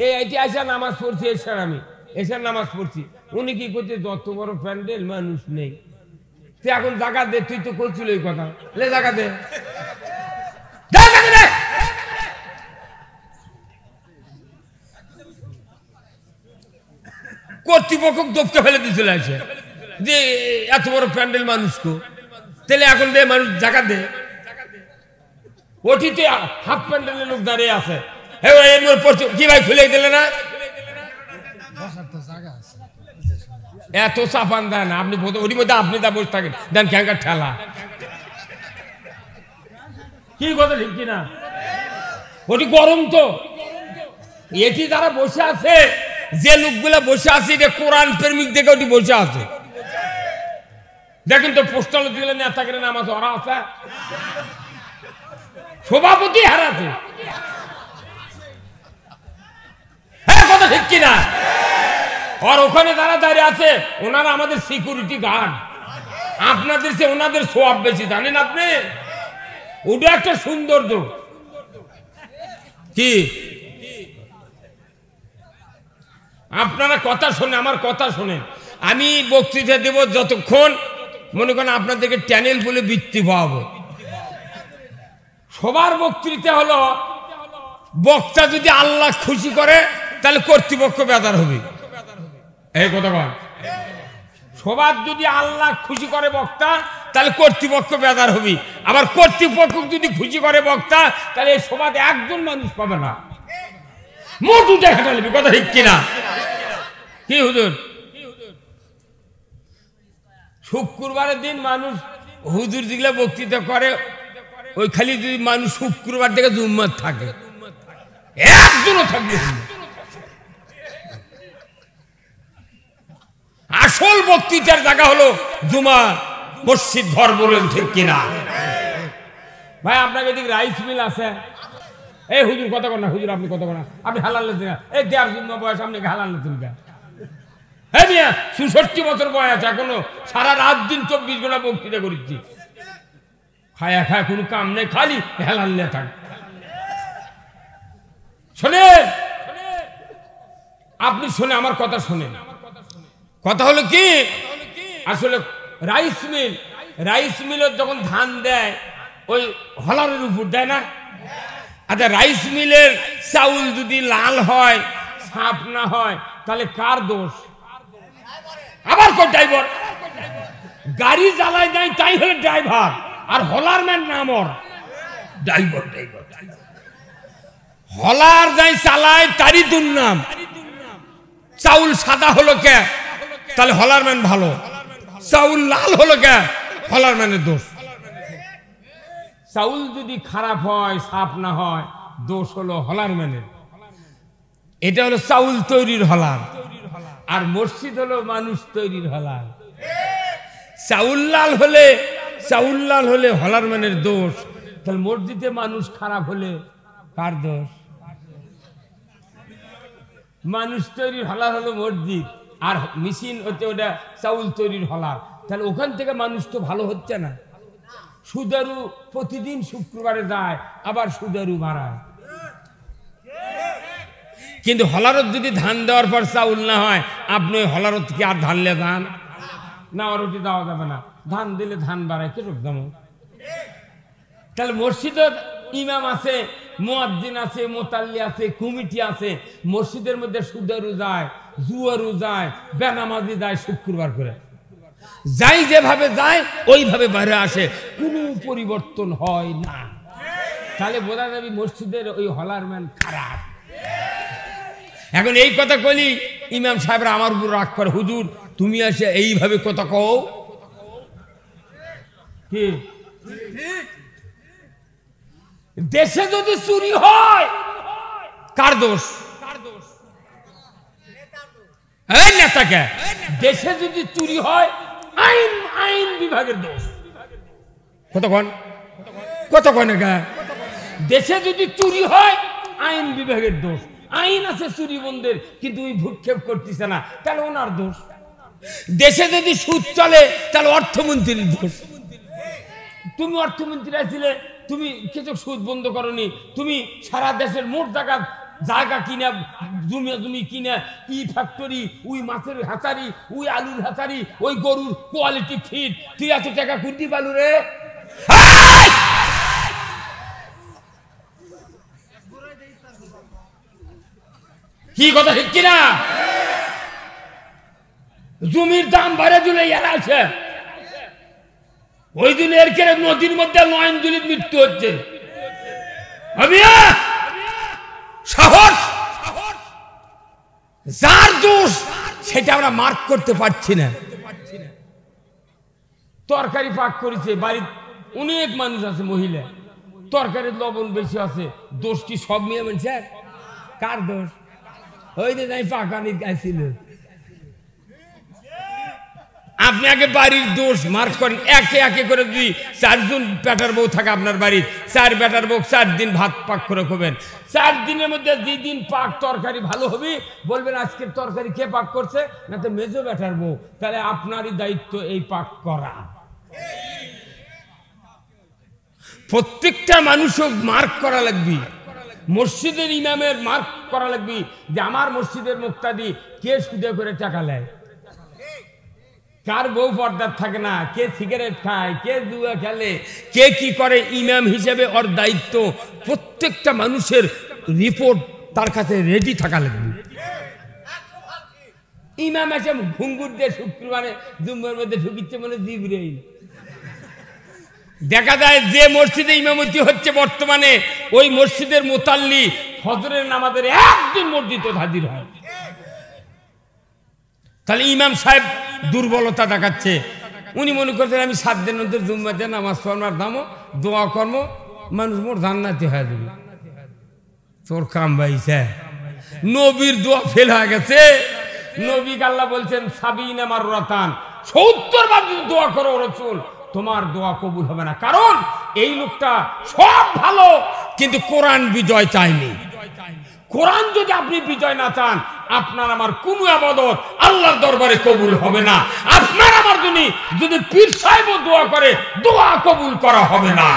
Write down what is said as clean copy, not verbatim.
এই এটি আসা নামাজ পড়ছি, এসার আমি এসার নামাজ পড়ছি, উনি কি করছে, যত বড় প্যান্ডেল মানুষ নেই, তুই এখন জায়গা দে, তুই তো করছিল এই কথা, লে জায়গা দে, কর্তৃপক্ষ দপকে ফেলে দিয়ে চলে আসে যে এত বড় প্যান্ডেল মানুষকে, তাহলে এখন দে মানুষ জায়গা দে। ওটিতে হাফ প্যান্ডেলের লোক দাঁড়িয়ে আছে, কি ভাই খুলে দিলে না, এত চাপান দেন আপনি, ওটির মধ্যে আপনি তা বসে থাকেন, দেন ক্যাঙ্কার ঠেলা, কি কথা ঠিক কিনা? ওটি গরম তো, এটি যারা বসে আছে, যে লোকগুলা বসে আছে, এটা কোরআন প্রেমিক দেখে ওটি বসে আছে। দেখেন তো পোস্টাল দিলে নেতা করে নামাজ ওরা আছে, সভাপতি হারাতে, হ্যাঁ কথা ঠিক কিনা? আর ওখানে যারা দাঁড়িয়ে আছে ওনারা আমাদের সিকিউরিটি গার্ড, আপনাদের সে ওনাদের সোয়াব বেশি, জানেন আপনি? ওটা একটা সৌন্দর্য। কি আপনারা কথা শোনেন, আমার কথা শোনেন, আমি বক্তৃতা দেব যতক্ষণ মনে করেন আপনাদেরকে চ্যানেল বলে বৃত্তি পাবো। সবার বক্তৃতা হলো, বক্তা যদি আল্লাহ খুশি করে তাহলে কর্তৃপক্ষ বেদার হবে, এই কথা বল। সবার যদি আল্লাহ খুশি করে বক্তা তাহলে কর্তৃপক্ষ বেদার হবে, আবার কর্তৃপক্ষ যদি খুশি করে বক্তা তাহলে এই সমাজে একজন মানুষ পাবে না, মোট উঠে খাটা নেবে, কথা ঠিক কিনা? কি হুজুর, শুক্রবারের দিন মানুষ হুজুর যেগুলা বক্তৃতা করে, ওই খালি যদি মানুষ শুক্রবার থেকে জুম্মার থাকে, একজনও থাকবে। আসল বক্তৃতার জায়গা হলো জুমা মসজিদ ঘর, বলেন ঠিক কিনা? ভাই আপনাকে এদিকে রাইস মিল আছে, এই হুজুর কথা কর না, হুজুর আপনি কথা কর না, আপনি হালাল লেছেন, এই দেড় জুম্মা বয়স আপনি হালাল লেছেন কে? হ্যাঁ মিয়া ৬৬ বছর বয়স আছে, এখনো সারা রাত দিন ২৪ ঘন্টা বক্তৃতা করছি, খায়া খায় কোনো কাম নেই, খালি হেলাল লে থাকে। শোনেন আপনি, শোনে আমার কথা শোনেন, কথা হলো কি, আসলে রাইস মিলের যখন ধান দেয় ওই হলারের উপর দেয় না? আচ্ছা রাইস মিলের চাউল যদি লাল হয়, সাপ না হয়, তাহলে কার দোষ? আবার কোন ড্রাইভার গাড়ি চালায় নাই, তাই হলো ড্রাইভার, আর হলার ম্যান নাম ওর ড্রাইভার। হলার যাই চালায় তারই দুর্নাম। চাউল সাদা হলো কে, তাহলে হলার ম্যান ভালো, চাউল লাল হলো কে, হলার ম্যানের দোষ। চাউল যদি খারাপ হয়, সাপ না হয়, দোষ হলো হলার ম্যানের। এটা হলো চাউল তৈরির হলার, আর মসজিদ হলো মানুষ তৈরির হলার। চাউল লাল হলে হলার ম্যানের দোষ, তাহলে মসজিদে মানুষ খারাপ হলে কার দোষ? মানুষ তৈরির হলার হলো মসজিদ, আর মেশিন হচ্ছে ওটা চাউল তৈরির হলার, তাহলে ওখান থেকে মানুষ তো ভালো হচ্ছে না। সুদারু প্রতিদিন শুক্রবারে যায়, আবার সুদারু বাড়ায়, কিন্তু হলারত যদি ধান দেওয়ার পর চাউল না হয়, আপনি হলারত কি আর ধানলে ধান না, রুটি দেওয়া যাবে না, ধান দিলে ধান বাড়ায় কিরকম দাম? তাহলে মসজিদের ইমাম আছে, মুয়াজ্জিন আছে, মোতাল্লি আছে, কমিটি আছে, মসজিদের মধ্যে সুদারু যায়, জুয়ারু যায়, বেনামাজি যায়, শুক্রবার করে যাই, যেভাবে যায় ওইভাবে বাইরে আসে, কোনো পরিবর্তন হয় না। তাহলে বোঝা যাবে মসজিদের ওই হলার ম্যান খারাপ। এখন এই কথা কইলি ইমাম সাহেবরা আমার উপর রাগ করে, হুজুর তুমি আসে এইভাবে কথা কও, কি দেশে যদি চুরি হয় কার দোষ? এই নেতাকে। দেশে যদি চুরি হয় আইন বিভাগের দোষ। কতক্ষণ দেশে যদি চুরি হয় আইন বিভাগের দোষ। আইন আছে চুরি বন্ধের, কিন্তু ওই ভূক্ষেপ করতেছে না, তাহলে ওনার দোষ। দেশে যদি সুদ চলে তাহলে অর্থমন্ত্রীর দোষ। তুমি অর্থমন্ত্রী আছিলে, তুমি কিছু সুদ বন্ধ করনি, তুমি সারা দেশের মোট টাকা জায়গা কিনে জমি কিনে ই ফ্যাক্টরি, ওই মাছের হাঁচারি, ওই আলুর হাঁচারি, ওই গরুর কোয়ালিটি ফিড, তুই এত টাকা কুটি পালু রে? কি কথা ঠিক কিনা? জমির দাম বাড়ে দিলে এরা আছে, ওই দিন এর কেড়ে নদীর মধ্যে নয়নজুলির মৃত্যু হচ্ছে। সাহস যার দোষ সেটা আমরা মার্ক করতে পারছি না। তরকারি পাক করেছে, বাড়ির অনেক মানুষ আছে, মহিলা, তরকারির লবণ বেশি আছে, দোষ কি সব মেয়ে বলছে? কার দোষ? ওই যে যাই পাকানি গাইছিল। আপনি আগে বাড়ির দোষ মার্ক করেন, একে একে করে যদি 4 জন বেটার বউ থাকে আপনার বাড়ির, 4 বেটার বউ 4 দিন ভাত পাক করে খাবেন। 4 দিনের মধ্যে যেদিন পাক তরকারি ভালো হবে বলবেন আজকের তরকারি কে পাক করছে, না তো মেজো বেটার বউ। তাহলে আপনারই দায়িত্ব এই পাক করা। প্রত্যেকটা মানুষও মার্ক করা লাগবে, মসজিদের ইমামের মার্ক করা লাগবে যে আমার মসজিদের মুক্তাদি কে সুদে করে টাকা নেয়, কার বউ পর্দার থাকে না, কে সিগারেট খায়, কে জুয়া খেলে, কে কি করে। ইমাম হিসেবে ওর দায়িত্ব প্রত্যেকটা মানুষের রিপোর্ট তার কাছে রেডি থাকা লাগবে। ইমাম এসে ঘুঙ্গুর দিয়ে শুক্রবারে জুম্মার মধ্যে ঢুকিচ্ছে মানে জিবরাইল। দেখা যায় যে মসজিদে ইমামতি হচ্ছে বর্তমানে, ওই মসজিদের মুতাল্লি ফজরের নামাজের একদিন মসজিদে হাজির হয়। তাহলে ইমাম সাহেব দুর্বলতা দেখাচ্ছে। উনি মনে করছেন আমি 7 দিনের মধ্যে জুম্মাতে নামাজ পড়ার দামও দোয়া কর্ম মানুষ মোর জান্নাতি হয়ে যাবে। তোর কাম বাইছে, নবীর দোয়া ফেল হয়ে গেছে। নবী আল্লাহ বলছেন 70 মাররাতান, 70 বার যদি দোয়া করো রাসূল, তোমার দোয়া কবুল হবে না। কারণ এই লোকটা সব ভালো কিন্তু কোরআন বিজয় চায়নি। কোরআন যদি আপনি বিজয় না চান, আপনার আমার কোন ইবাদত আল্লাহর দরবারে কবুল হবে না। আপনার আমার যদি পীর সাহেবও দোয়া করে, দোয়া কবুল করা হবে না।